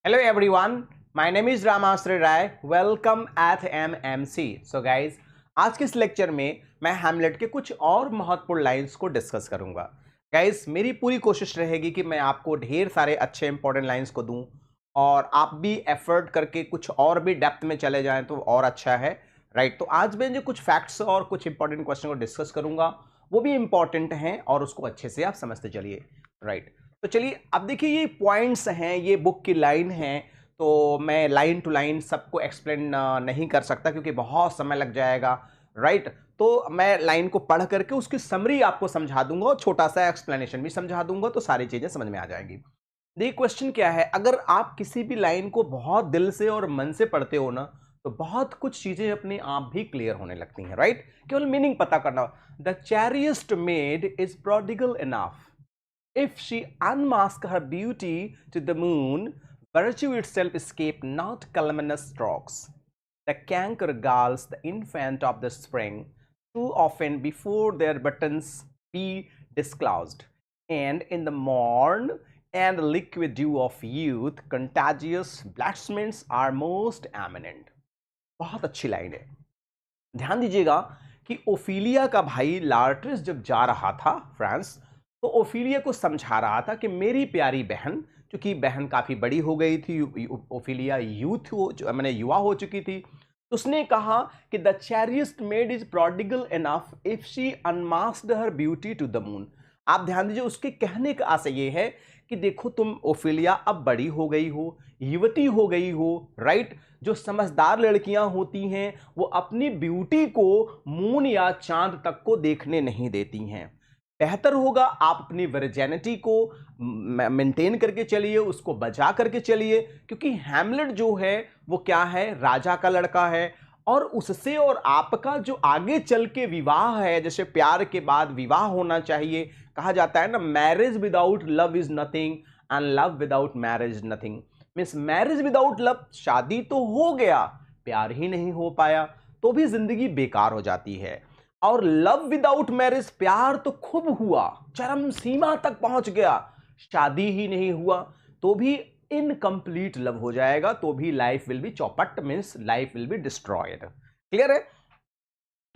Hello everyone, my name is Ramasri Rai. Welcome at MMC. So guys, आज के इस lecture में मैं हैमलेट के कुछ और महत्वपूर्ण लाइंस को डिस्कस करूंगा. गाइस, मेरी पूरी कोशिश रहेगी कि मैं आपको ढेर सारे अच्छे इंपॉर्टेंट लाइंस को दूं और आप भी एफर्ट करके कुछ और भी डेप्थ में चले जाएं तो और अच्छा है, राइट. तो आज मैं जो कुछ फैक्ट्स और कुछ इंपॉर्टेंट क्वेश्चन को डिस्कस करूंगा वो भी इंपॉर्टेंट हैं और उसको अच्छे से आप समझते चलिए, राइट. तो चलिए अब देखिए, ये पॉइंट्स हैं, ये बुक की लाइन है, तो मैं लाइन टू लाइन सबको एक्सप्लेन नहीं कर सकता क्योंकि बहुत समय लग जाएगा, राइट. तो मैं लाइन को पढ़ करके उसकी समरी आपको समझा दूंगा और छोटा सा एक्सप्लेनेशन भी समझा दूंगा, तो सारी चीजें समझ में आ जाएंगी. देखिए क्वेश्चन क्या है, अगर आप किसी भी लाइन को बहुत दिल से और मन से पढ़ते हो ना, तो बहुत कुछ चीजें अपने आप भी क्लियर होने लगती हैं, राइट. केवल मीनिंग पता करना. The chariest maid is prodigal enough. If she unmasked her beauty to the moon, virtue itself escaped not calumnious strokes. The canker galls the infant of the spring too often before their buttons be disclosed, and in the morn and liquid dew of youth, contagious blasphements are most eminent. बहुत अच्छी line है. ध्यान दीजिएगा कि Ophelia का भाई लार्ट्रिस जब जा रहा था फ्रांस, तो ओफिलिया को समझा रहा था कि मेरी प्यारी बहन, क्योंकि बहन काफ़ी बड़ी हो गई थी, ओफिलिया यूथ हो मैंने युवा हो चुकी थी, तो उसने कहा कि the chariest maid is prodigal enough if she unmasked her beauty to the moon. आप ध्यान दीजिए, उसके कहने का आशय ये है कि देखो तुम ओफिलिया अब बड़ी हो गई हो, युवती हो गई हो, राइट. जो समझदार लड़कियां होती हैं वो अपनी ब्यूटी को मून या चांद तक को देखने नहीं देती हैं. बेहतर होगा आप अपनी वर्जिनिटी को मेंटेन करके चलिए, उसको बचा करके चलिए, क्योंकि हैमलेट जो है वो क्या है, राजा का लड़का है. और उससे और आपका जो आगे चल के विवाह है, जैसे प्यार के बाद विवाह होना चाहिए, कहा जाता है ना, marriage without love is nothing and love without marriage nothing. Means marriage without love, शादी तो हो गया, प्यार ही नहीं हो पाया तो भी जिंदगी बेकार हो जाती है. और लव विदाउट मैरिज, प्यार तो खूब हुआ, चरम सीमा तक पहुंच गया, शादी ही नहीं हुआ तो भी इनकम्प्लीट लव हो जाएगा, तो भी लाइफ विल बी चौपट. Means life will be destroyed. Clear है.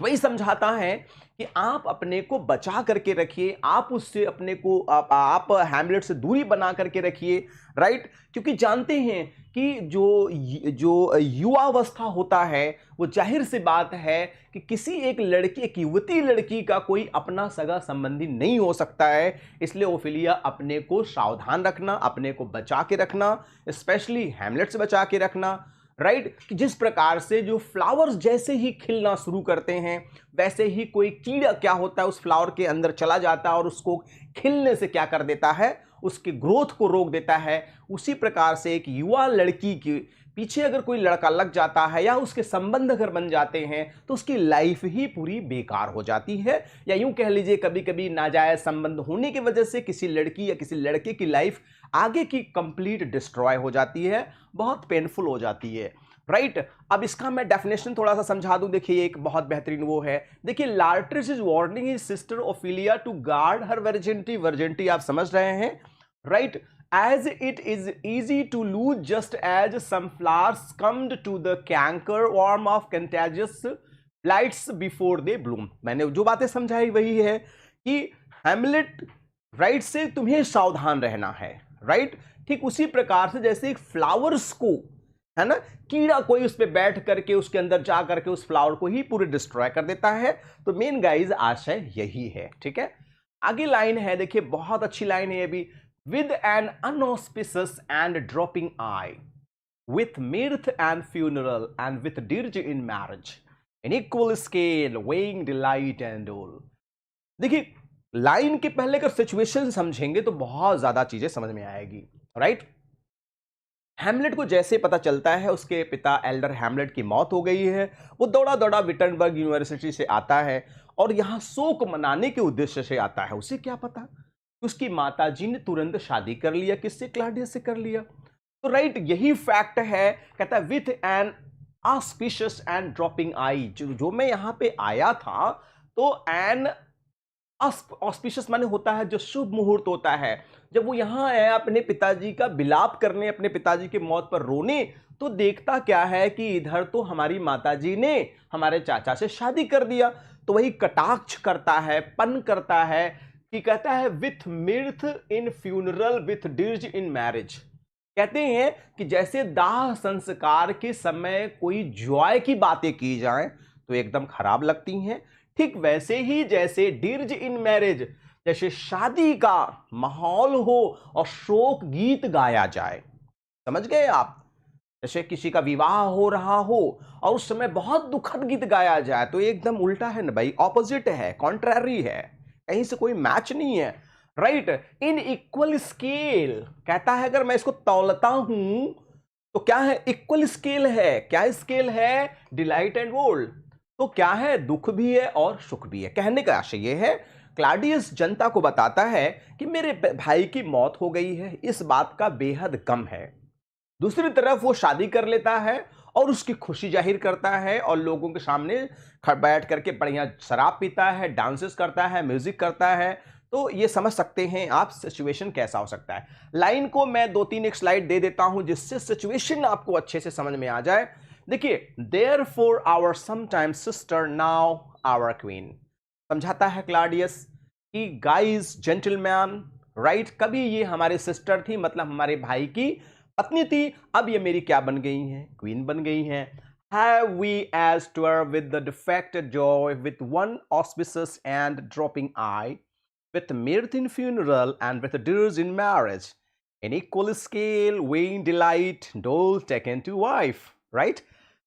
वही समझाता है कि आप अपने को बचा करके रखिए, आप उससे अपने को आप हैमलेट से दूरी बना करके रखिए, राइट. क्योंकि जानते हैं कि जो जो युवावस्था होता है वो जाहिर सी बात है कि किसी एक लड़की, एक युवती लड़की का कोई अपना सगा संबंधी नहीं हो सकता है. इसलिए ओफिलिया अपने को सावधान रखना, अपने को बचा के रखना, स्पेशली हैमलेट से बचा के रखना, राइट. कि जिस प्रकार से जो फ्लावर्स जैसे ही खिलना शुरू करते हैं, वैसे ही कोई कीड़ा क्या होता है उस फ्लावर के अंदर चला जाता है और उसको खिलने से क्या कर देता है, उसके ग्रोथ को रोक देता है. उसी प्रकार से एक युवा लड़की के पीछे अगर कोई लड़का लग जाता है या उसके संबंध अगर बन जाते हैं तो उसकी लाइफ ही पूरी बेकार हो जाती है. या यूं कह लीजिए, कभी कभी नाजायज संबंध होने की वजह से किसी लड़की या किसी लड़के की लाइफ आगे की कंप्लीट डिस्ट्रॉय हो जाती है, बहुत पेनफुल हो जाती है, राइट. अब इसका मैं डेफिनेशन थोड़ा सा समझा दूं. देखिए एक बहुत बेहतरीन वो है, देखिए Laertes is warning his sister Ophelia to guard her virginity. Virginity आप समझ रहे हैं, right. As it is easy to lose, just as some flowers succumbed to the canker worm of contagious blights before they bloom. मैंने जो बातें समझाई वही है कि हैमलेट राइट से तुम्हें सावधान रहना है, राइट. ठीक उसी प्रकार से जैसे एक फ्लावर्स को, है ना, कीड़ा कोई उस पर बैठ करके उसके अंदर जा करके उस फ्लावर को ही पूरे डिस्ट्रॉय कर देता है. तो मेन गाइज आशय यही है, ठीक है. आगे लाइन है, देखिए बहुत अच्छी लाइन है अभी. With an unauspicious and dropping eye, with mirth and funeral, and with dirge in marriage, an equal scale weighing delight and dole. देखिए लाइन के पहले अगर सिचुएशन समझेंगे तो बहुत ज्यादा चीजें समझ में आएगी, राइट. हैमलेट को जैसे पता चलता है उसके पिता एल्डर हैमलेट की मौत हो गई है, वो दौड़ा दौड़ा विटनबर्ग यूनिवर्सिटी से आता है और यहां शोक मनाने के उद्देश्य से आता है. उसे क्या पता उसकी माताजी ने तुरंत शादी कर लिया, किससे, क्लाउडियस से कर लिया. तो राइट यही फैक्ट है. कहता है with an auspicious and dropping eye. जो मैं यहां पे आया था, तो एन ऑस्पिशियस माने होता है जो शुभ मुहूर्त होता है, जब वो यहाँ आया अपने पिताजी का विलाप करने, अपने पिताजी की मौत पर रोने, तो देखता क्या है कि इधर तो हमारी माताजी ने हमारे चाचा से शादी कर दिया। तो वही कटाक्ष करता है, पन करता है कि कहता है with mirth in funeral with dirge in marriage. कहते हैं कि जैसे दाह संस्कार के समय कोई जॉय की बातें की जाएं तो एकदम खराब लगती हैं, ठीक वैसे ही जैसे डिर्ज इन मैरिज, जैसे शादी का माहौल हो और शोक गीत गाया जाए, समझ गए आप? जैसे किसी का विवाह हो रहा हो और उस समय बहुत दुखद गीत गाया जाए तो एकदम उल्टा है ना भाई, ऑपोजिट है, कॉन्ट्ररी है, कहीं से कोई मैच नहीं है, राइट? इन इक्वल स्केल कहता है, अगर मैं इसको तौलता हूं तो क्या है? इक्वल स्केल है। क्या स्केल है? डिलाइट एंड वोल। तो क्या है? दुख भी है और सुख भी है। कहने का आशय यह है, क्लाडियस जनता को बताता है कि मेरे भाई की मौत हो गई है, इस बात का बेहद गम है। दूसरी तरफ वो शादी कर लेता है और उसकी खुशी जाहिर करता है और लोगों के सामने बैठ करके बढ़िया शराब पीता है, डांसेस करता है, म्यूजिक करता है। तो ये समझ सकते हैं आप सिचुएशन कैसा हो सकता है। लाइन को मैं 2-3 एक स्लाइड दे देता हूं जिससे सिचुएशन आपको अच्छे से समझ में आ जाए। देखिए, therefore our sometime sister now our queen, समझाता है क्लाडियस कि गाइस जेंटलमैन, राइट, कभी ये हमारी सिस्टर थी, मतलब हमारे भाई की पत्नी थी, अब ये मेरी क्या बन गई हैं? क्वीन बन गई हैं। Have we as twere with the defected joy, with one auspicious and dropping eye, with mirth in funeral and with dirge in marriage, in equal scale weighing delight, dole taken to wife, right?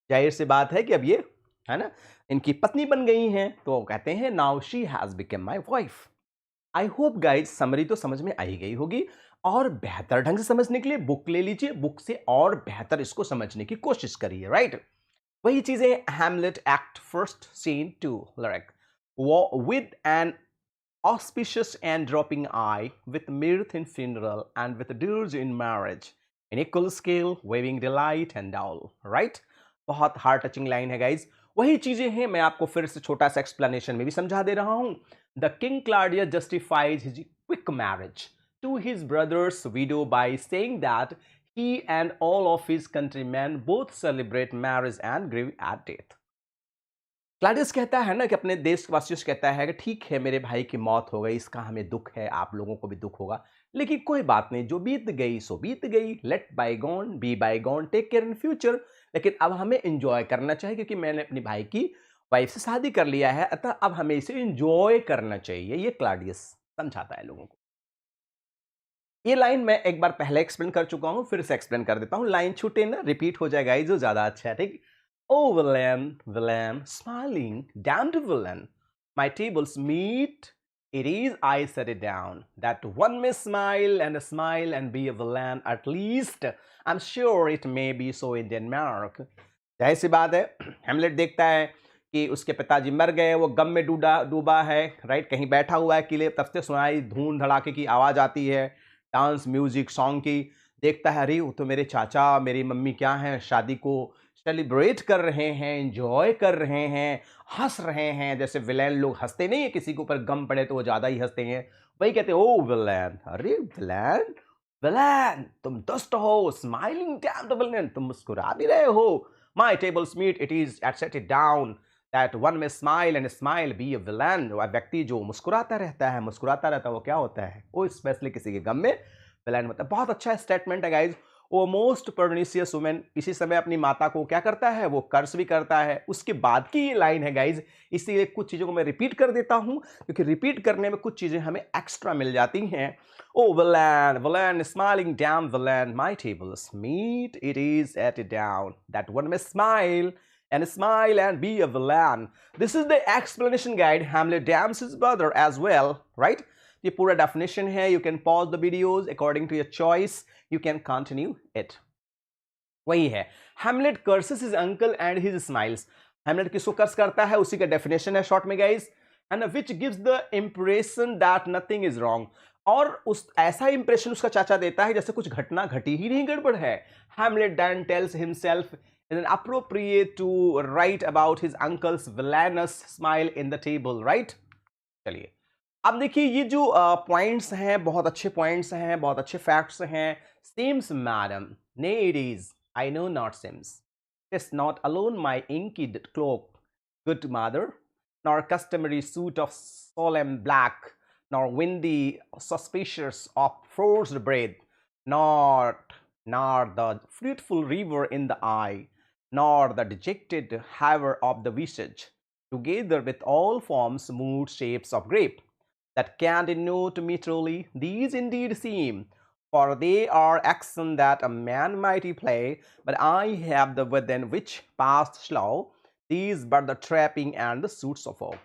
जाहिर सी बात है कि अब ये है ना इनकी पत्नी बन गई हैं, तो कहते हैं now she has become my wife. I hope guys summary तो समझ में आई गई होगी, और बेहतर ढंग से समझने के लिए बुक ले लीजिए, बुक से और बेहतर इसको समझने की कोशिश करिए, राइट? वही चीजें Hamlet act first scene 2 lyric, with an auspicious and dropping eye, with mirth in funeral and with dirge in marriage, in equal scale waving delight and all, right? बहुत हार्ट टचिंग लाइन है guys. वही चीजें हैं, मैं आपको फिर से छोटा सा एक्सप्लेनेशन में भी समझा दे रहा हूं। The king Claudius justifies his quick marriage to his brother's widow by saying that he and all of his countrymen both celebrate marriage and grieve at death. Claudius कहता है ना कि अपने देशवासियों से कहता है कि ठीक है, मेरे भाई की मौत हो गई, इसका हमें दुख है, आप लोगों को भी दुख होगा, लेकिन कोई बात नहीं, जो बीत गई सो बीत गई, let bygone be bygone, take care in future. लेकिन अब हमें एंजॉय करना चाहिए क्योंकि मैंने अपने भाई की वाइफ से शादी कर लिया है, अतः अब हमें इसे एंजॉय करना चाहिए। ये क्लाडियस समझाता है लोगों को। ये लाइन मैं एक बार पहले एक्सप्लेन कर चुका हूं, फिर से एक्सप्लेन कर देता हूं, लाइन छूटे ना, रिपीट हो जाएगा, जो ज्यादा अच्छा है, ठीक? Oh villain, villain, smiling, damned villain, my table's meat, it is I set it down, that one may smile and be a villain, at least I'm sure it may be so in Denmark. जाहिर सी बात है, हेमलेट देखता है कि उसके पिताजी मर गए, वो गम में डूबा है, राइट, कहीं बैठा हुआ है किले, तब से सुनाई धूम धड़ाके की आवाज़ आती है, डांस म्यूजिक सॉन्ग की। देखता है, अरे वो तो मेरे चाचा मेरी मम्मी क्या हैं, शादी को सेलिब्रेट कर रहे हैं, एंजॉय कर रहे हैं, हंस रहे हैं, जैसे विलेन लोग हंसते नहीं है, किसी के ऊपर गम पड़े तो वो ज़्यादा ही हंसते हैं, वही कहते हैं ओ विलेन, अरे विलेन, विलेन तुम दुष्ट हो, स्माइलिंग डैम्ड विलेन, तुम मुस्कुरा भी रहे हो, my tables meet it is at set it down, that one may smile and smile be a villain. व्यक्ति जो मुस्कुराता रहता है वो क्या होता है? वो स्पेशली किसी के गम में विलेन होता है। बहुत अच्छा स्टेटमेंट है गाइज। वो मोस्ट परनिशियस वुमेन इसी समय अपनी माता को क्या करता है? वो कर्स भी करता है। उसके बाद की ये लाइन है गाइज, इसीलिए कुछ चीज़ों को मैं रिपीट कर देता हूं क्योंकि रिपीट करने में कुछ चीज़ें हमें एक्स्ट्रा मिल जाती हैं। O villain, villain smiling damn villain, my tables meet it is at it down, that one may smile and be a villain. This is the explanation guide. Hamlet damns his brother as well, right? ये पूरा definition है. You can pause the videos according to your choice. You can continue it. वही है. Hamlet curses his uncle and his smiles. Hamlet किसको कर्स करता है? उसी का definition है short में guys. And which gives the impression that nothing is wrong. और उस ऐसा इंप्रेशन उसका चाचा देता है जैसे कुछ घटना घटी ही नहीं, गड़बड़ है. Hamlet then tells himself is appropriate to write about his uncle's villainous smile in the table, right? चलिए, अब देखिए ये जो पॉइंट्स हैं बहुत अच्छे पॉइंट्स हैं, बहुत अच्छे फैक्ट्स हैं। Seems madam, nay it is, I know not seems. 'Tis not alone my inky cloak, good mother, nor customary suit of solemn black, nor windy suspicious of forced breath, nor the fruitful river in the eye, nor the dejected haver of the visage, together with all forms, moods, shapes of grape that can denote me truly, these indeed seem, for they are action that a man might play, but I have the within which passed slow, these but the trapping and the suits of all.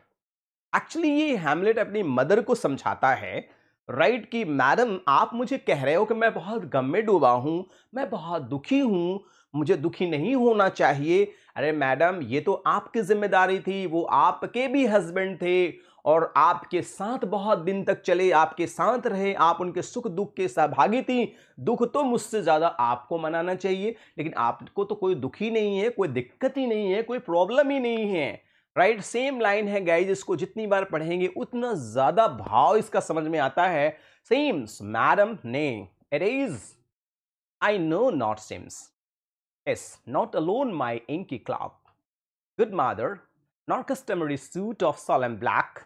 Actually ये Hamlet अपनी mother को समझाता है, right, कि madam आप मुझे कह रहे हो कि मैं बहुत गम में डूबा हूं, मैं बहुत दुखी हूं, मुझे दुखी नहीं होना चाहिए। अरे मैडम ये तो आपकी जिम्मेदारी थी, वो आपके भी हस्बैंड थे और आपके साथ बहुत दिन तक चले, आपके साथ रहे, आप उनके सुख दुख के सहभागी थी। दुख तो मुझसे ज्यादा आपको मनाना चाहिए, लेकिन आपको तो कोई दुखी नहीं है, कोई दिक्कत ही नहीं है, कोई प्रॉब्लम ही नहीं है। राइट, सेम लाइन है गाइज, इसको जितनी बार पढ़ेंगे उतना ज्यादा भाव इसका समझ में आता है। सेम्स मैडम ने, it is, I know not seems, is not alone my inky cloak, good mother, nor customary suit of solemn black,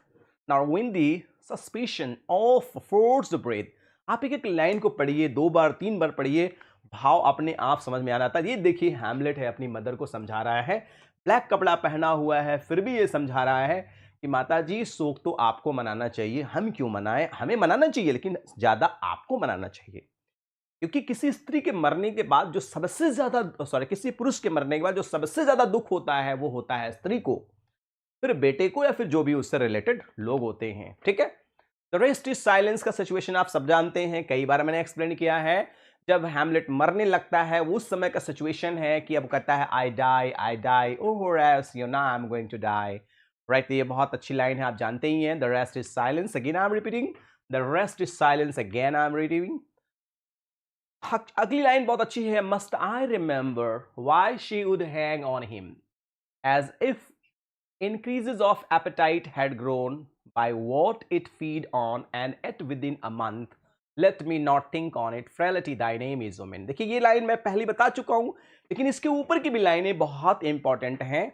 nor windy suspicion of forced breath. आप एक एक लाइन को पढ़िए, 2 बार 3 बार पढ़िए, भाव अपने आप समझ में आ जाता है। ये देखिए हैमलेट है अपनी मदर को समझा रहा है, ब्लैक कपड़ा पहना हुआ है, फिर भी ये समझा रहा है कि माता जी शोक तो आपको मनाना चाहिए, हम क्यों मनाएं, हमें मनाना चाहिए लेकिन ज्यादा आपको मनाना चाहिए। क्योंकि किसी स्त्री के मरने के बाद जो सबसे ज्यादा, सॉरी, किसी पुरुष के मरने के बाद जो सबसे ज्यादा दुख होता है वो होता है स्त्री को, फिर बेटे को, या फिर जो भी उससे रिलेटेड लोग होते हैं। ठीक है, द रेस्ट इज साइलेंस का सिचुएशन आप सब जानते हैं, कई बार मैंने एक्सप्लेन किया है। जब हैमलेट मरने लगता है वो उस समय का सिचुएशन है कि अब कहता है I die oh as you know I am going to die. Right, ये बहुत अच्छी लाइन है, आप जानते ही हैं। The rest is silence, again I am repeating, the rest is silence, again I am repeating. अगली लाइन बहुत अच्छी है, must I remember why she would hang on him as if increases of appetite had grown by what it feed on and ate within a month, let me not think on it, frailty thy name is woman। देखिए ये line मैं पहले बता चुका हूं, लेकिन इसके ऊपर की भी लाइनें बहुत इंपॉर्टेंट हैं।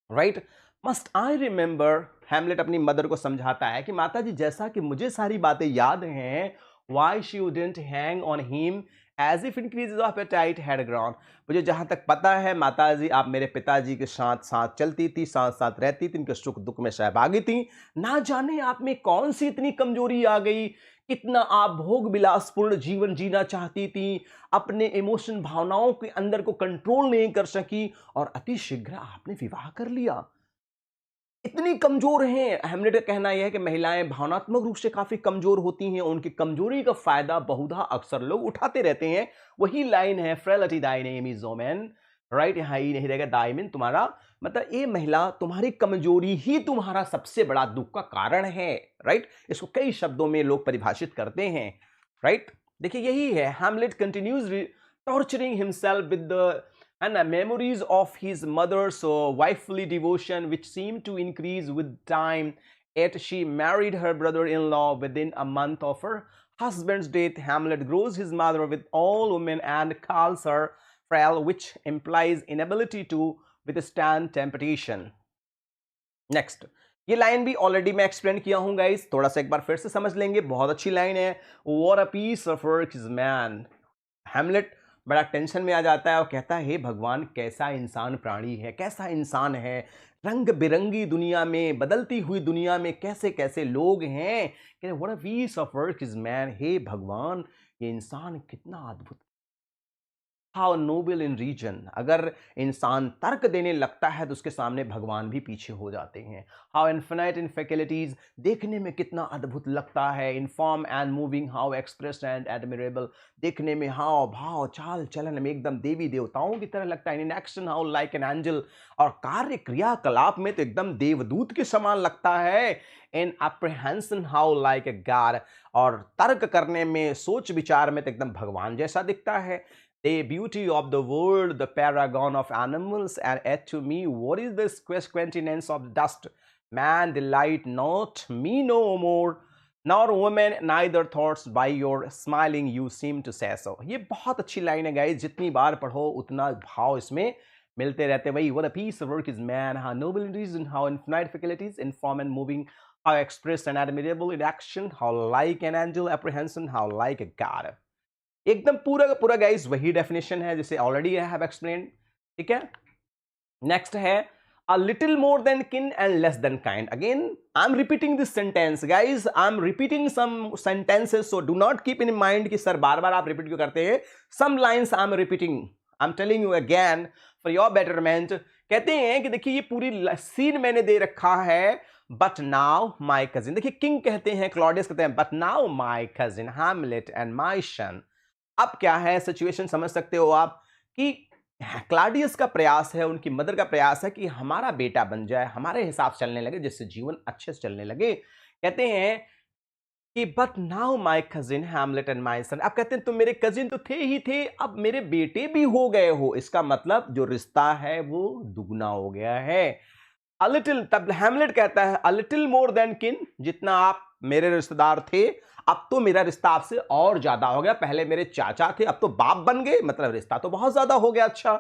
Right, must I remember, Hamlet अपनी मदर को समझाता है कि माता जी जैसा कि मुझे सारी बातें याद हैं, why she wouldn't hang on him as if increases of appetite had grown. मुझे जहां तक पता है माता जी आप मेरे पिताजी के साथ साथ चलती थी, साथ साथ रहती थी, इनके सुख दुख में सहभागी थी। ना जाने आप में कौन सी इतनी कमजोरी आ गई, कितना आप भोग विलासपूर्ण जीवन जीना चाहती थी, अपने इमोशन भावनाओं के अंदर को कंट्रोल नहीं कर सकी और अति शीघ्र आपने विवाह कर लिया। इतनी कमजोर हैं। हैमलेट का कहना यह है कि महिलाएं भावनात्मक रूप से काफी कमजोर होती हैं, उनकी कमजोरी का फायदा बहुधा अक्सर लोग उठाते रहते हैं। वही लाइन है, frailty Dai name is women. Right, यहां ही नहीं रहेगा दाई मीन तुम्हारा, मतलब ये महिला तुम्हारी कमजोरी ही तुम्हारा सबसे बड़ा दुख का कारण है। राइट, इसको कई शब्दों में लोग परिभाषित करते हैं। राइट, देखिए यही है, Hamlet continues torturing himself with the and memories of his mother's wifely devotion, which seemed to increase with time. Yet she married her brother-in-law within a month of her husband's death. Hamlet grows his mother with all women and calls her frail, which implies inability to withstand temptation. Next, ये line भी already मैं explain किया हूं guys, थोड़ा सा एक बार फिर से समझ लेंगे, बहुत अच्छी लाइन है। What a piece of work is man। Hamlet बड़ा टेंशन में आ जाता है और कहता है हे भगवान कैसा इंसान प्राणी है, कैसा इंसान है, रंग बिरंगी दुनिया में, बदलती हुई दुनिया में कैसे कैसे लोग हैं। What a piece of work is man, हे भगवान ये इंसान कितना अद्भुत, हाउ नोबल इन रीजन। अगर इंसान तर्क देने लगता है तो उसके सामने भगवान भी पीछे हो जाते हैं। हाउ इन्फिनाइट इन फैकल्टीज, देखने में कितना अद्भुत लगता है। Inform and moving, how express and admirable, देखने में हाव भाव चाल चलन में एकदम देवी देवताओं की तरह लगता है। In action how like an angel, और कार्य क्रियाकलाप में तो एकदम देवदूत के समान लगता है। In apprehension how like a god, और तर्क करने में, सोच विचार में तो एकदम भगवान जैसा दिखता है। The beauty of the world, the paragon of animals, and yet to me, what is the squintiness of dust Man, delight not me no more, nor women neither thoughts by your smiling you seem to say so. ये बहुत अच्छी line है guys, जितनी बार पढ़ो उतना भाव इसमें मिलते रहते हैं भाई. What a piece of work is man, how noble it is and how infinite faculties in form and moving, how expressed and admirable in action, how like an angel apprehension, how like a god. एकदम पूरा का पूरा guys वही definition है जिसे already I have explained. ठीक है, next है a little more than kin and less than kind. Again, I'm repeating this sentence, guys. I'm repeating some sentences, so do not keep in mind कि sir बार बार आप repeat क्यों करते हैं. Some lines I'm repeating. I'm telling you again for your betterment. कहते हैं कि देखिए ये पूरी सीन मैंने दे रखा है. But now my cousin, देखिए किंग कहते हैं, क्लॉडियस कहते हैं, but now my cousin Hamlet and my son. अब क्या है सिचुएशन समझ सकते हो आप कि क्लाडियस का प्रयास है, उनकी मदर का प्रयास है कि हमारा बेटा बन जाए, हमारे हिसाब से चलने लगे, जिससे जीवन अच्छे से चलने लगे. कहते हैं कि but now my cousin Hamlet and my son. अब कहते हैं तुम मेरे कजिन तो थे ही थे, अब मेरे बेटे भी हो गए हो. इसका मतलब जो रिश्ता है वो दुगना हो गया है. अ लिटिल, तब हैमलेट कहता है अ लिटिल मोर देन किन, जितना आप मेरे रिश्तेदार थे अब तो मेरा रिश्ता आपसे और ज्यादा हो गया. पहले मेरे चाचा थे, अब तो बाप बन गए, मतलब रिश्ता तो बहुत ज्यादा हो गया. अच्छा,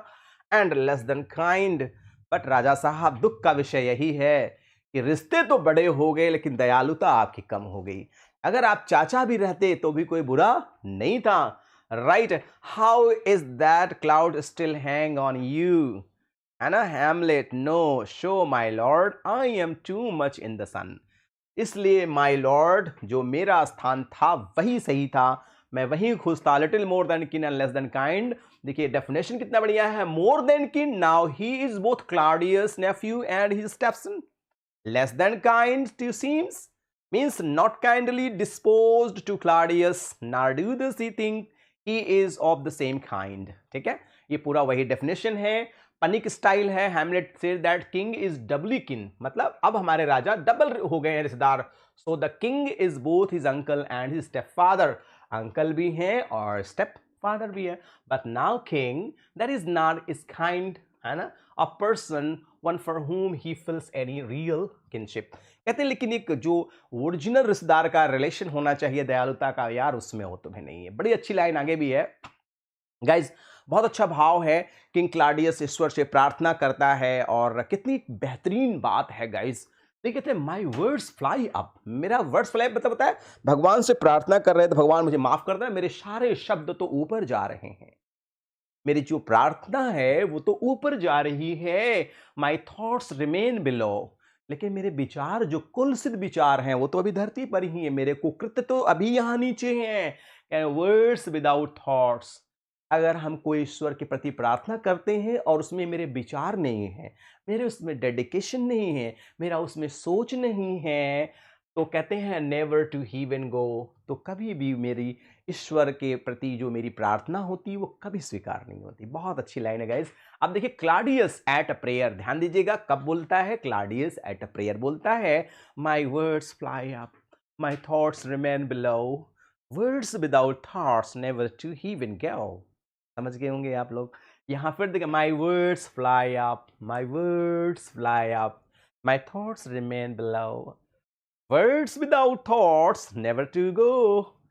and less than kind. But राजा साहब दुख का विषय यही है कि रिश्ते तो बड़े हो गए लेकिन दयालुता आपकी कम हो गई. अगर आप चाचा भी रहते तो भी कोई बुरा नहीं था. Right, how is that cloud still hang on you, है ना. Hamlet, no show my lord, I am too much in the sun. इसलिए माई लॉर्ड, जो मेरा स्थान था वही सही था, मैं वही खुश था. Little more than kin and less than kind. देखिए डेफिनेशन कितना बढ़िया है. More than kin, now he is both Claudius nephew and his stepson. Less than kind to seems means not kindly disposed to Claudius, nor do this he think he is of the same kind. ठीक है, ये पूरा वही definition है, panic style है. Hamlet said that king is doubly kin, मतलब अब हमारे राजा डबल हो गए हैं रिश्तेदार. So the king is both his uncle and his step father. Uncle भी हैं और स्टेप फादर भी है. But now king that is not is kind, है ना, a person one for whom he feels any real kinship. कहते हैं लेकिन एक जो ओरिजिनल रिश्तेदार का रिलेशन होना चाहिए दयालुता का, यार उसमें हो तुम्हें नहीं है. बड़ी अच्छी लाइन आगे भी है गाइज, बहुत अच्छा भाव है. किंग क्लाडियस ईश्वर से प्रार्थना करता है और कितनी बेहतरीन बात है गाइज. देखिए कहते हैं माई वर्ड्स फ्लाई अप, मेरा वर्ड्स फ्लाई मतलब होता है भगवान से प्रार्थना कर रहे हैं तो भगवान मुझे माफ कर दे, मेरे सारे शब्द तो ऊपर जा रहे हैं, मेरी जो प्रार्थना है वो तो ऊपर जा रही है. माई थॉट्स रिमेन बिलो, लेकिन मेरे विचार जो कुल सिद्ध विचार हैं वो तो अभी धरती पर ही है, मेरे कुकृत्य तो अभी यहाँ नीचे हैं. वर्ड्स विदाउट थॉट्स, अगर हम कोई ईश्वर के प्रति प्रार्थना करते हैं और उसमें मेरे विचार नहीं है, मेरे उसमें डेडिकेशन नहीं है, मेरा उसमें सोच नहीं है, तो कहते हैं नेवर टू heaven गो, तो कभी भी मेरी ईश्वर के प्रति जो मेरी प्रार्थना होती है वो कभी स्वीकार नहीं होती. बहुत अच्छी लाइन है गाइज. अब देखिए क्लाडियस एट अ प्रेयर, ध्यान दीजिएगा कब बोलता है. क्लाडियस एट अ प्रेयर बोलता है my words fly up, my thoughts remain below, words without thoughts never to heaven go. समझ गए होंगे आप लोग. यहाँ फिर देखिए my words fly up, my words fly up, my thoughts remain below, words without thoughts never to go,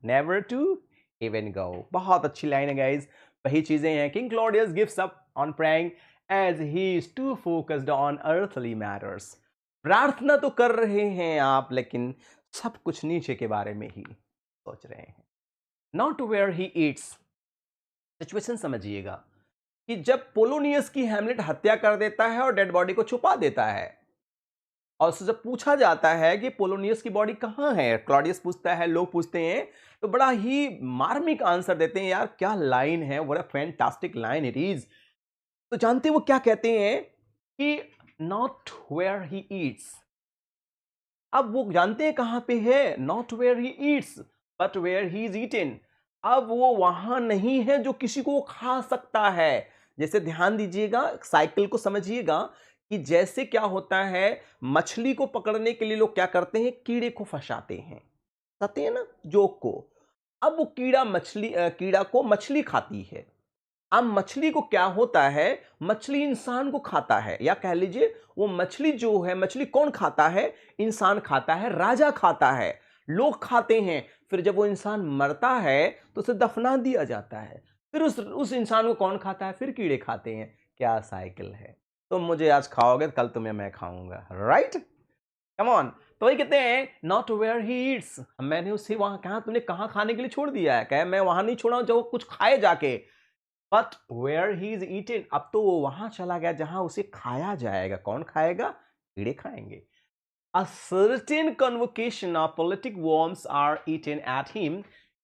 never to heaven go. बहुत अच्छी लाइन है गाइज. वही चीजें हैं. King Claudius gives up on praying as he is too focused on earthly matters. प्रार्थना तो कर रहे हैं आप लेकिन सब कुछ नीचे के बारे में ही सोच रहे हैं. Not where he eats. Situation समझिएगा कि जब पोलोनियस की हैमलेट हत्या कर देता है और डेड बॉडी को छुपा देता है और उससे जब पूछा जाता है कि पोलोनियस की बॉडी कहाँ है, क्लॉडियस पूछता है, लोग पूछते हैं, तो बड़ा ही मार्मिक आंसर देते हैं. यार क्या लाइन है, what a fantastic line it is. तो जानते हैं वो क्या कहते हैं कि नॉट वेयर ही ईट्स. अब वो जानते हैं कहां पे है, not where he eats but where he is eaten. अब वो वहां नहीं है जो किसी को खा सकता है. जैसे ध्यान दीजिएगा, साइकिल को समझिएगा कि जैसे क्या होता है, मछली को पकड़ने के लिए लोग क्या करते हैं, कीड़े को फंसाते हैं, कहते हैं ना जोक को. अब वो कीड़ा को मछली खाती है. अब मछली को क्या होता है, मछली इंसान को खाता है, या कह लीजिए वो मछली जो है, मछली कौन खाता है, इंसान खाता है, राजा खाता है, लोग खाते हैं। फिर जब वो इंसान मरता है तो उसे दफना दिया जाता है, फिर उस इंसान को कौन खाता है, फिर कीड़े खाते हैं। क्या साइकिल है। तुम मुझे आज खाओगे, कल तुम्हें मैं खाऊंगा, राइट। Come on. तो वही कहते हैं नॉट वेयर ही ईट्स, मैंने उसे वहां कहा, तुमने कहां खाने के लिए छोड़ दिया है, कहे मैं वहां नहीं छोड़ा हूं जो कुछ खाए जाके, but where he is eaten, अब तो वो वहां चला गया जहां उसे खाया जाएगा। कौन खाएगा, कीड़े खाएंगे। A certain convocation of politic worms are eaten at him.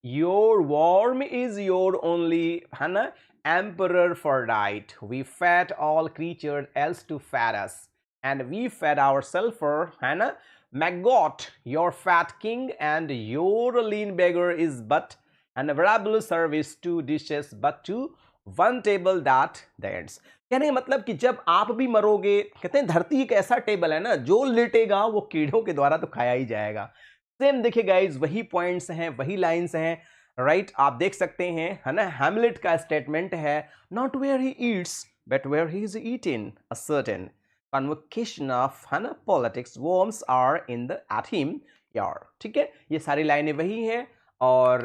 Your worm is your only, है ना, emperor for diet. We fed all creatures else to fed us, and we fed ourselves for, है ना, maggot. Your fat king and your lean beggar is but an available service to dishes, but to one table that ends. कहने का मतलब कि जब आप भी मरोगे, कहते हैं धरती एक ऐसा टेबल है ना, जो लेटेगा वो कीड़ों के द्वारा तो खाया ही जाएगा। सेम देखिए गाइज, वही पॉइंट्स हैं, वही लाइंस हैं, राइट। आप देख सकते हैं, है ना, हैमलेट का स्टेटमेंट है, not where he eats but where he is eating, a certain convocation of, है ना, politics worms are in the at him यार। ठीक है, ये सारी लाइनें वही हैं। और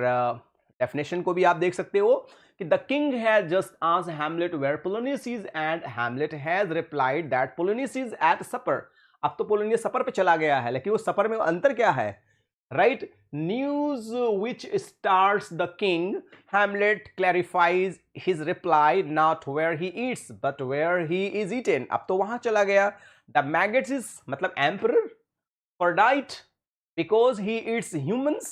डेफिनेशन को भी आप देख सकते हो कि the king has just asked Hamlet where Polonius is, and Hamlet has replied that Polonius is at supper. अब तो पोलोनियस सपर पे चला गया है, लेकिन वो सपर में अंतर क्या है, right. News which stars the king, Hamlet clarifies his reply not where he eats but where he is eaten. अब तो वहां चला गया। The maggots is मतलब emperor for diet because he eats humans,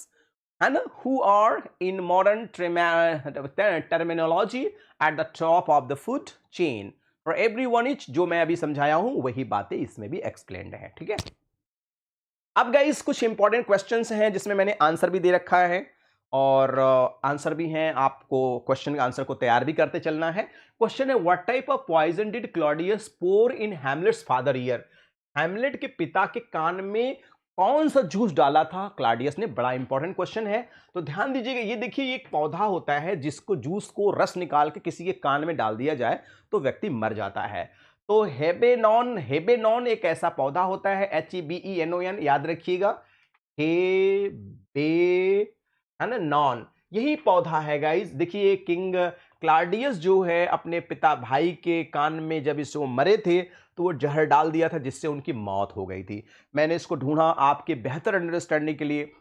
है ना, who are in modern terminology at the top of the food chain for everyone each। जो मैं अभी समझाया हूं वही बातें इसमें भी एक्सप्लेन्ड है। ठीक है, अब गाइस कुछ इंपॉर्टेंट क्वेश्चंस हैं जिसमें मैंने आंसर भी दे रखा है, और आंसर भी हैं, आपको क्वेश्चन का आंसर को तैयार भी करते चलना है। क्वेश्चन है, what type of poison did Claudius pour in Hamlet's father ear. Hamlet के पिता के कान में कौन सा जूस डाला था क्लॉडियस ने, बड़ा इंपॉर्टेंट क्वेश्चन है। तो ध्यान दीजिएगा, ये देखिए, ये एक पौधा होता है जिसको जूस को रस निकाल के किसी के कान में डाल दिया जाए तो व्यक्ति मर जाता है। तो हेबेनॉन, हेबेनॉन एक ऐसा पौधा होता है, HEBENON, याद रखिएगा, हेबे, है ना, नॉन, यही पौधा है गाइस। देखिए किंग क्लॉडियस जो है अपने पिता भाई के कान में जब इसको मरे थे तो वो जहर डाल दिया था जिससे उनकी मौत हो गई थी। मैंने इसको ढूंढा आपके बेहतर अंडरस्टैंडिंग के लिए।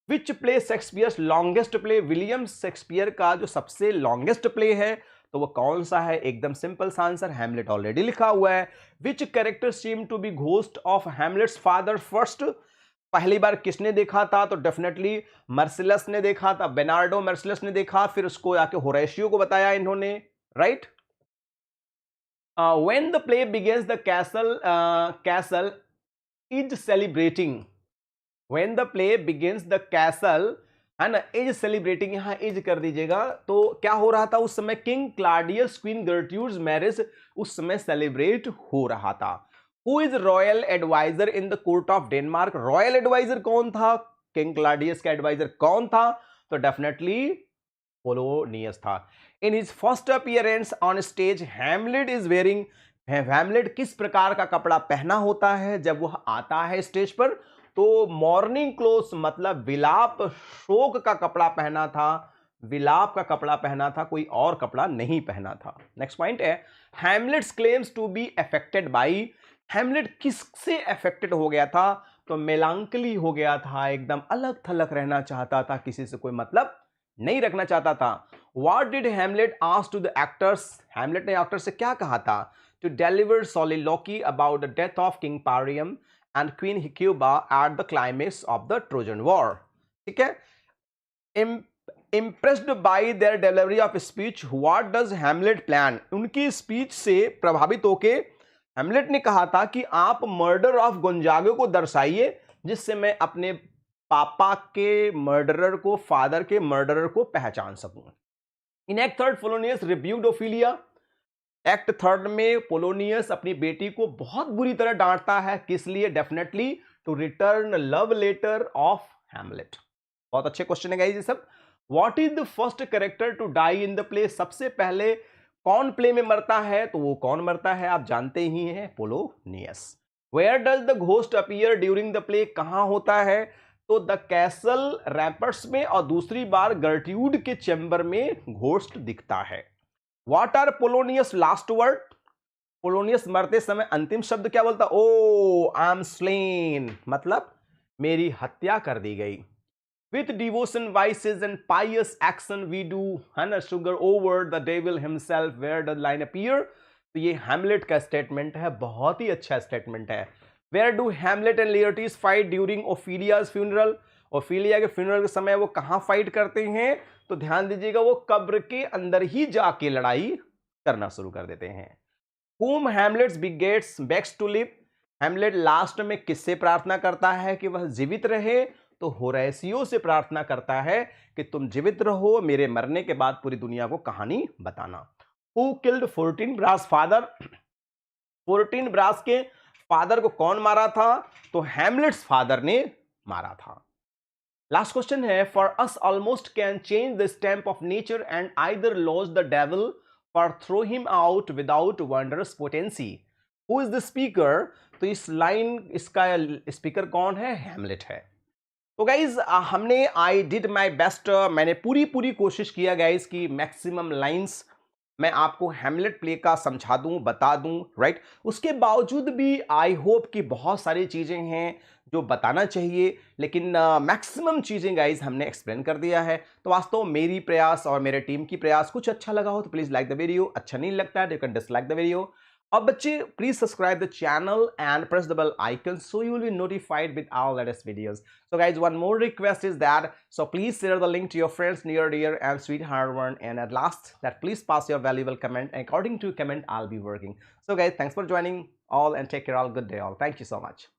Which play Shakespeare's longest play, William Shakespeare का जो सबसे लॉन्गेस्ट प्ले है तो वो कौन सा है, एकदम सिंपल सा आंसर, हैमलेट ऑलरेडी लिखा हुआ है। Which character seem to be ghost of Hamlet's father first, पहली बार किसने देखा था, तो डेफिनेटली मर्सिलस ने देखा था, बेनार्डो मर्सिलस ने देखा, फिर उसको आके होरेशियो को बताया इन्होंने, right. when the play begins the castle is celebrating, when the play begins the castle, है ना, इज सेलिब्रेटिंग, यहां इज कर दीजिएगा। तो क्या हो रहा था उस समय, king Claudius queen Gertrude's marriage उस समय सेलिब्रेट हो रहा था। Who is royal adviser in the court of Denmark, royal adviser कौन था, किंग क्लॉडियस का एडवाइजर कौन था, तो डेफिनेटली पोलोनियस था। In his first appearance on stage Hamlet is wearing, Hamlet किस प्रकार का कपड़ा पहना होता है जब वह आता है स्टेज पर, तो मॉर्निंग क्लोथ मतलब विलाप, शोक का कपड़ा पहना था, विलाप का कपड़ा पहना था, कोई और कपड़ा नहीं पहना था। नेक्स्ट पॉइंट है, Hamlet's claims to be affected by, Hamlet किससे अफेक्टेड हो गया था, तो मेलांकली हो गया था, एकदम अलग थलग रहना चाहता था, किसी से कोई मतलब नहीं रखना चाहता था। What did Hamlet ask to the actors, Hamlet ने एक्टर्स से क्या कहा था, to deliver soliloquy about the death of King Priam and Queen Hecuba at the climax of the Trojan War। ठीक है, impressed by their delivery of speech, what does Hamlet plan, उनकी speech से प्रभावित होके हैमलेट ने कहा था कि आप मर्डर ऑफ गोंजागो को दर्शाइए जिससे मैं अपने पापा के मर्डरर को, फादर के मर्डरर को पहचान सकूं। In act third Polonius rebuked Ophelia, act third में पोलोनियस अपनी बेटी को बहुत बुरी तरह डांटता है, किस लिए, definitely to return love letter of Hamlet. बहुत अच्छे क्वेश्चन है गाइस ये सब। What is the first character to die in the play, सबसे पहले कौन प्ले में मरता है? तो वो कौन मरता है आप जानते ही हैं, Polonius. Where does the ghost appear during the play? कहां होता है? तो द कैसल रैपर्स में, और दूसरी बार गर्ट्यूड के चैम्बर में घोस्ट दिखता है। What are Polonius last word? Polonius मरते समय अंतिम शब्द क्या बोलता? ओ आई एम स्लेन, मतलब मेरी हत्या कर दी गई। With devotion visage and pious action we do, है ना, sugar over the devil himself, where the line appear? तो ये हैमलेट का स्टेटमेंट है, बहुत ही अच्छा स्टेटमेंट है। Where do Hamlet and Laertes fight during Ophelia's funeral? Ophelia के फ्यूनरल के समय वो कहां फाइट करते हैं? तो ध्यान दीजिएगा, वो कब्र के अंदर ही जाके लड़ाई करना शुरू कर देते हैं। Whom Hamlet begs to live? Hamlet last में किससे प्रार्थना करता है कि वह जीवित रहे? तो होरेसियो से प्रार्थना करता है कि तुम जीवित रहो, मेरे मरने के बाद पूरी दुनिया को कहानी बताना। Who killed 14 Brass father? 14 brass के फादर को कौन मारा था? तो हैमलेट्स फादर ने मारा था। लास्ट क्वेश्चन है, for us almost can change the stamp of nature and either lodge the devil और throw him out without wondrous potency. Who is the speaker? तो इस लाइन, इसका स्पीकर कौन है? हैमलेट है। तो गाइज हमने आई डिड माई बेस्ट, मैंने पूरी कोशिश किया गाइज कि मैक्सिमम लाइंस मैं आपको हैमलेट प्ले का समझा दूं, बता दूं, राइट। उसके बावजूद भी आई होप कि बहुत सारी चीजें हैं जो बताना चाहिए, लेकिन मैक्सिमम चीजें गाइज हमने एक्सप्लेन कर दिया है। तो वास्तव मेरी प्रयास और मेरे टीम की प्रयास कुछ अच्छा लगा हो तो प्लीज लाइक द वीडियो, अच्छा नहीं लगता है तो you can dislike the video. अब बच्चे please subscribe the channel and press the bell icon so you will be notified with our latest videos. So guys, one more request is that, so please share the link to your friends, near dear and sweetheart one, and at last that please pass your valuable comment, and according to comment I'll be working. So guys, thanks for joining all and take care all. Good day all. Thank you so much.